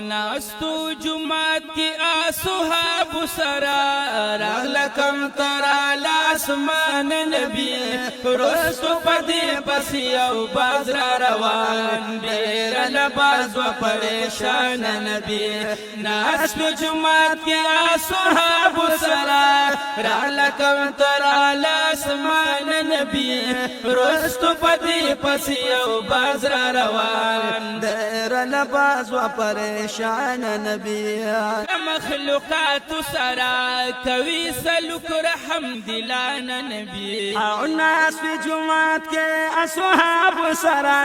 ناستو جمعات کی اصحاب سرا راغلکم ترا لاسمان نبی رستو پدی پسی او بازرا روان دیر لباز و پریشان نبی ناستو جمعات کی اصحاب سرا راغلکم ترا لاسمان نبی رستو پدی پسی او بازرا روان دیر لباس و پریشان نبی مخلوقات سرا کوي سلوک رحم دلان نبی او ناس فی جمعات کے اصحاب سرا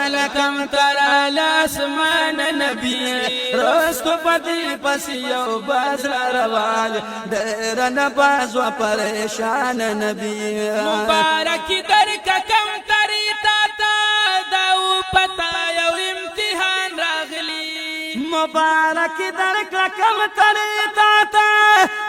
لکم ترا لاسمان نبی رستو پتی پسیو بازر روان دیر لباس و پریشان نبی مبارک در کم تری تاتا داو پتا یو امتحان راغلی مبارک در کم تری تاتا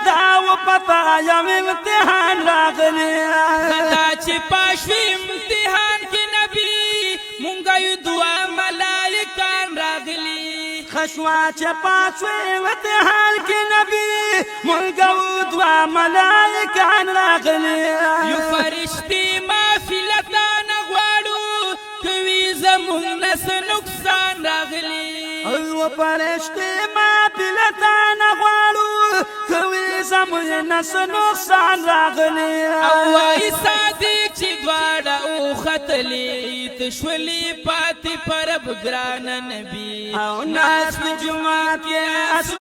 داو پتا یو امتحان راغلی خطا چی پاشوی امتحان کی نبی مونگا یو دعا ملائکان راغلی خشوا چپاسوی امتحان کی نبی ملگو دوا ملائکان راغلی یو فرشتی مافلتان غواړو کوي زمون نس نقصان راغلی او پرشتی ما بلتان غواړو کوي زمون نس نقصان راغلی او ای صادق چې دواړه او خطلی تشولی پاتې پرب ګران نبی او ناس په جمعه کې